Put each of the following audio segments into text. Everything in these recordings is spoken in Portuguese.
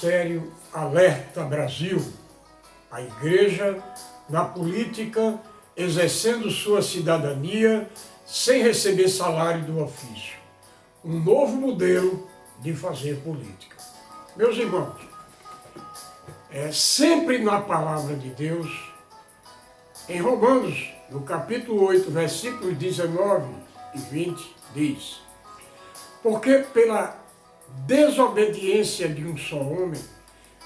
Ministério Alerta Brasil, a Igreja na política, exercendo sua cidadania sem receber salário do ofício. Um novo modelo de fazer política. Meus irmãos, sempre na palavra de Deus, em Romanos, no capítulo 8, versículos 19 e 20, diz: porque pela desobediência de um só homem,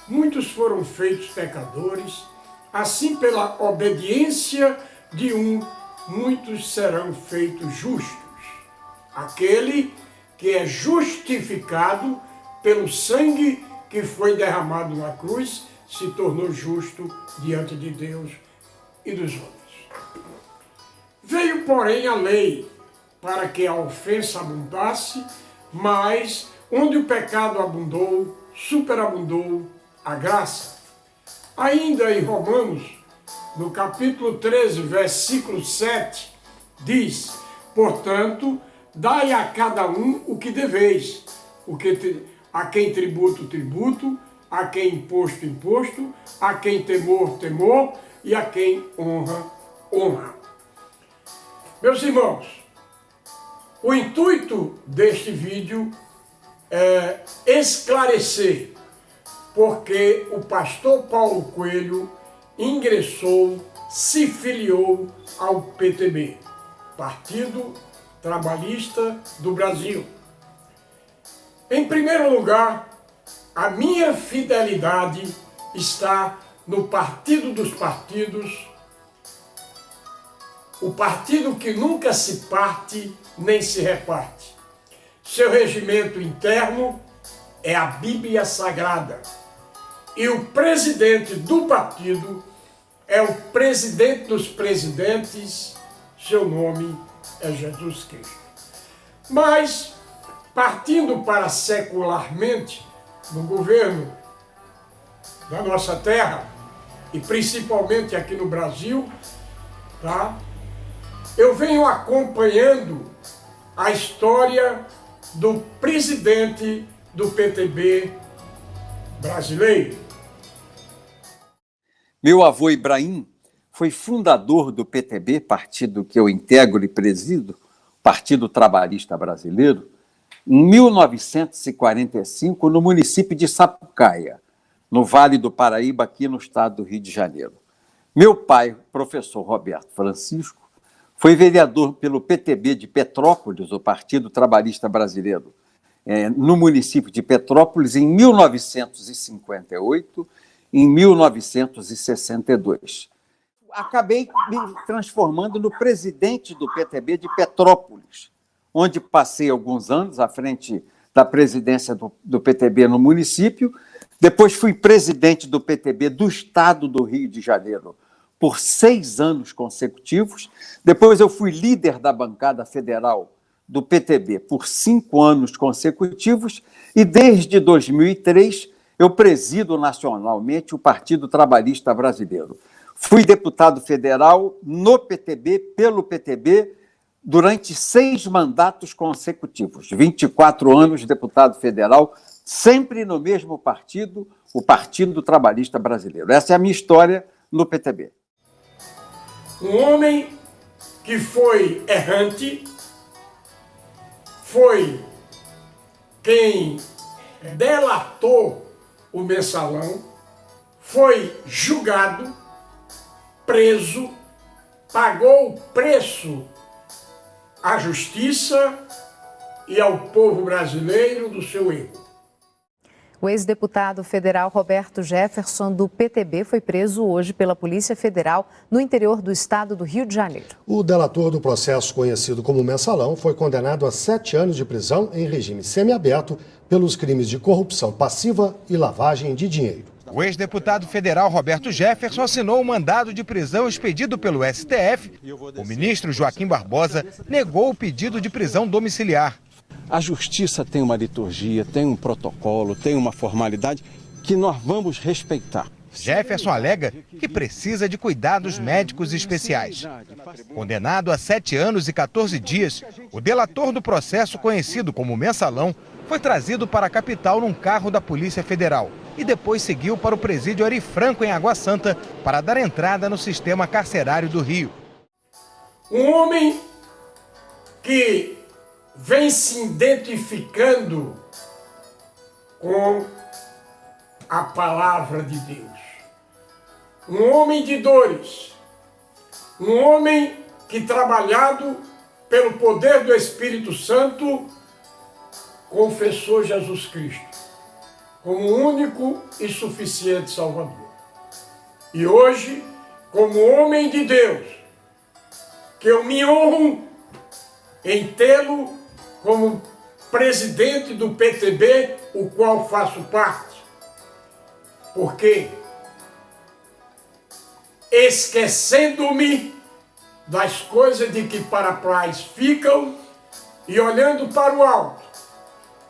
muitos foram feitos pecadores, assim pela obediência de um, muitos serão feitos justos. Aquele que é justificado pelo sangue que foi derramado na cruz, se tornou justo diante de Deus e dos homens. Veio, porém, a lei para que a ofensa abundasse, mas onde o pecado abundou, superabundou a graça. Ainda em Romanos, no capítulo 13, versículo 7, diz: portanto, dai a cada um o que deveis, a quem tributo, tributo, a quem imposto, imposto, a quem temor, temor, e a quem honra, honra. Meus irmãos, o intuito deste vídeo é esclarecer porque o pastor Paulo Coelho ingressou, se filiou ao PTB, Partido Trabalhista do Brasil. Em primeiro lugar, a minha fidelidade está no partido dos partidos, o partido que nunca se parte nem se reparte. Seu regimento interno é a Bíblia Sagrada. E o presidente do partido é o presidente dos presidentes, seu nome é Jesus Cristo. Mas, partindo para secularmente, no governo da nossa terra, e principalmente aqui no Brasil, tá? Eu venho acompanhando a história do presidente do PTB brasileiro. Meu avô Ibrahim foi fundador do PTB, partido que eu integro e presido, Partido Trabalhista Brasileiro, em 1945, no município de Sapucaia, no Vale do Paraíba, aqui no estado do Rio de Janeiro. Meu pai, professor Roberto Francisco, foi vereador pelo PTB de Petrópolis, o Partido Trabalhista Brasileiro, no município de Petrópolis, em 1958 e em 1962. Acabei me transformando no presidente do PTB de Petrópolis, onde passei alguns anos à frente da presidência do PTB no município. Depois fui presidente do PTB do estado do Rio de Janeiro por 6 anos consecutivos. Depois eu fui líder da bancada federal do PTB por 5 anos consecutivos e desde 2003 eu presido nacionalmente o Partido Trabalhista Brasileiro. Fui deputado federal no PTB, pelo PTB, durante 6 mandatos consecutivos, 24 anos de deputado federal, sempre no mesmo partido, o Partido Trabalhista Brasileiro. Essa é a minha história no PTB. Um homem que foi errante, foi quem delatou o Mensalão, foi julgado, preso, pagou o preço à justiça e ao povo brasileiro do seu erro. O ex-deputado federal Roberto Jefferson, do PTB, foi preso hoje pela Polícia Federal no interior do estado do Rio de Janeiro. O delator do processo conhecido como Mensalão foi condenado a 7 anos de prisão em regime semiaberto pelos crimes de corrupção passiva e lavagem de dinheiro. O ex-deputado federal Roberto Jefferson assinou um mandado de prisão expedido pelo STF. O ministro Joaquim Barbosa negou o pedido de prisão domiciliar. A justiça tem uma liturgia, tem um protocolo, tem uma formalidade que nós vamos respeitar. Jefferson alega que precisa de cuidados médicos especiais. Condenado a 7 anos e 14 dias, o delator do processo conhecido como Mensalão foi trazido para a capital num carro da Polícia Federal. e depois seguiu para o presídio Ari Franco, em Água Santa, para dar entrada no sistema carcerário do Rio. Um homem que vem se identificando com a palavra de Deus. Um homem de dores. Um homem que, trabalhado pelo poder do Espírito Santo, confessou Jesus Cristo como o único e suficiente Salvador. E hoje, como homem de Deus, que eu me honro em tê-lo como presidente do PTB, o qual faço parte, porque, esquecendo-me das coisas de que para trás ficam e olhando para o alto,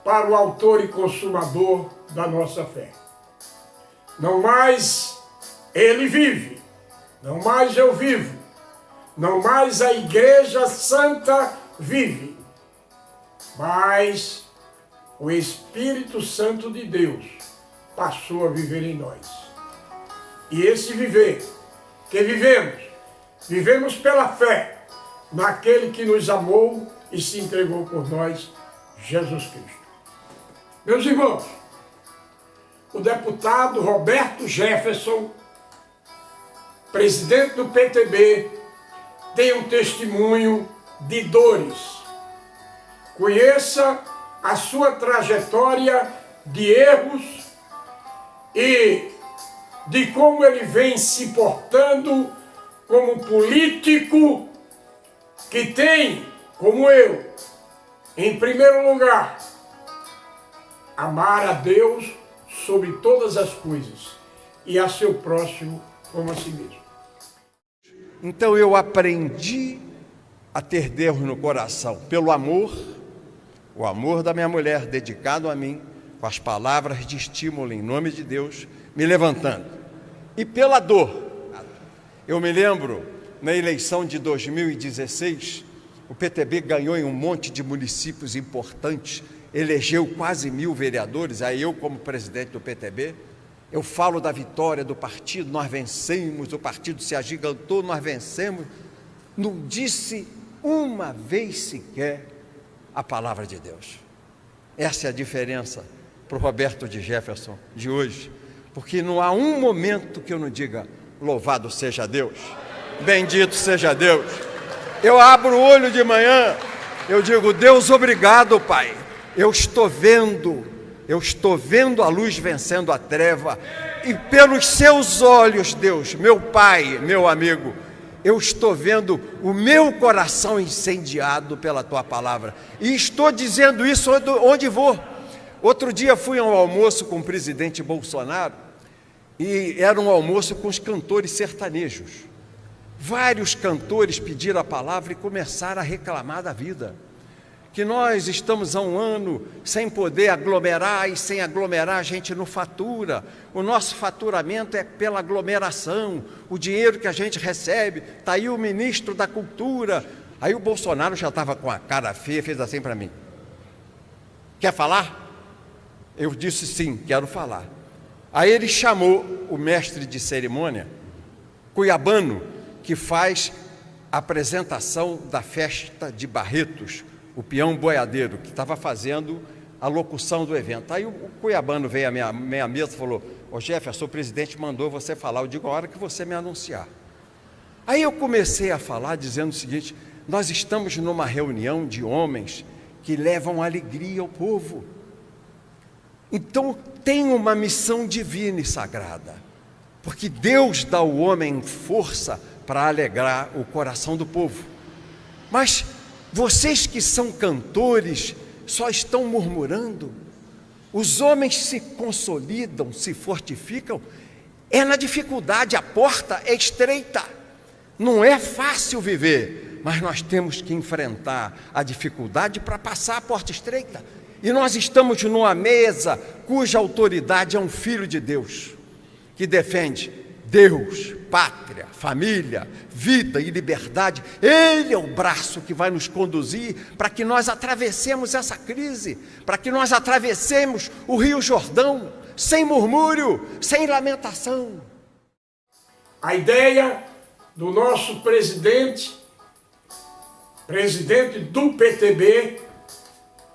para o autor e consumador da nossa fé. Não mais ele vive, não mais eu vivo, não mais a Igreja Santa vive, mas o Espírito Santo de Deus passou a viver em nós. E esse viver que vivemos pela fé naquele que nos amou e se entregou por nós, Jesus Cristo. Meus irmãos, o deputado Roberto Jefferson, presidente do PTB, tem um testemunho de dores. Conheça a sua trajetória de erros e de como ele vem se portando como político que tem, como eu, em primeiro lugar, amar a Deus sobre todas as coisas e a seu próximo como a si mesmo. Então eu aprendi a ter Deus no coração pelo amor, o amor da minha mulher dedicado a mim, com as palavras de estímulo em nome de Deus, me levantando. E pela dor. Eu me lembro, na eleição de 2016, o PTB ganhou em um monte de municípios importantes, elegeu quase 1000 vereadores, aí eu como presidente do PTB, eu falo da vitória do partido, nós vencemos, o partido se agigantou, nós vencemos, não disse uma vez sequer a palavra de Deus. Essa é a diferença para o Roberto de Jefferson de hoje, porque não há um momento que eu não diga louvado seja Deus, bendito seja Deus. Eu abro o olho de manhã, eu digo, Deus, obrigado, Pai. Eu estou vendo a luz vencendo a treva, e pelos seus olhos, Deus, meu Pai, meu amigo, eu estou vendo o meu coração incendiado pela Tua palavra, e estou dizendo isso onde vou. Outro dia fui a um almoço com o presidente Bolsonaro, e era um almoço com os cantores sertanejos. Vários cantores pediram a palavra e começaram a reclamar da vida. Que nós estamos há um ano sem poder aglomerar, e sem aglomerar a gente não fatura. O nosso faturamento é pela aglomeração, o dinheiro que a gente recebe. Está aí o ministro da Cultura. Aí o Bolsonaro já estava com a cara feia, fez assim para mim. Quer falar? Eu disse sim, quero falar. Aí ele chamou o mestre de cerimônia, cuiabano, que faz a apresentação da festa de Barretos, o peão boiadeiro, que estava fazendo a locução do evento. Aí o cuiabano veio à minha mesa e falou, ô Jefferson, o presidente mandou você falar. Eu digo, a hora que você me anunciar. Aí eu comecei a falar dizendo o seguinte, nós estamos numa reunião de homens que levam alegria ao povo. Então tem uma missão divina e sagrada, porque Deus dá ao homem força para alegrar o coração do povo. Mas vocês que são cantores só estão murmurando. Os homens se consolidam, se fortificam, é na dificuldade, a porta é estreita. Não é fácil viver, mas nós temos que enfrentar a dificuldade para passar a porta estreita. E nós estamos numa mesa cuja autoridade é um filho de Deus, que defende Deus, pátria, família, vida e liberdade. Ele é o braço que vai nos conduzir para que nós atravessemos essa crise, para que nós atravessemos o Rio Jordão, sem murmúrio, sem lamentação. A ideia do nosso presidente do PTB,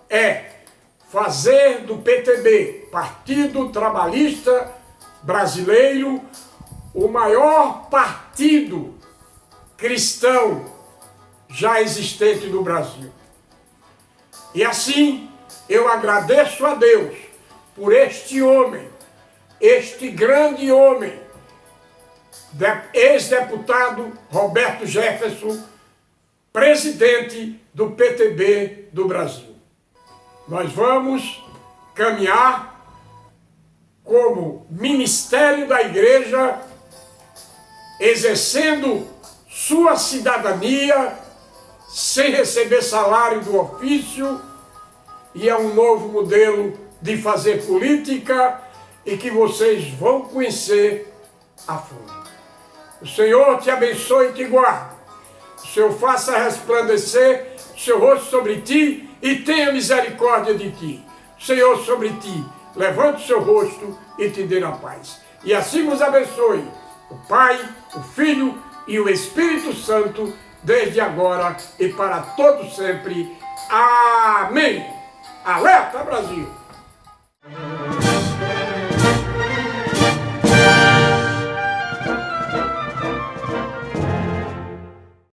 é fazer do PTB, Partido Trabalhista Brasileiro, o maior partido cristão já existente no Brasil. E assim, eu agradeço a Deus por este homem, este grande homem, ex-deputado Roberto Jefferson, presidente do PTB do Brasil. Nós vamos caminhar como ministério da igreja, exercendo sua cidadania, sem receber salário do ofício, e é um novo modelo de fazer política e que vocês vão conhecer a fundo. O Senhor te abençoe e te guarde. O Senhor faça resplandecer o seu rosto sobre ti e tenha misericórdia de ti. O Senhor sobre ti levante o seu rosto e te dê a paz. E assim nos abençoe o Pai, o Filho e o Espírito Santo, desde agora e para todo sempre. Amém. Alerta, Brasil!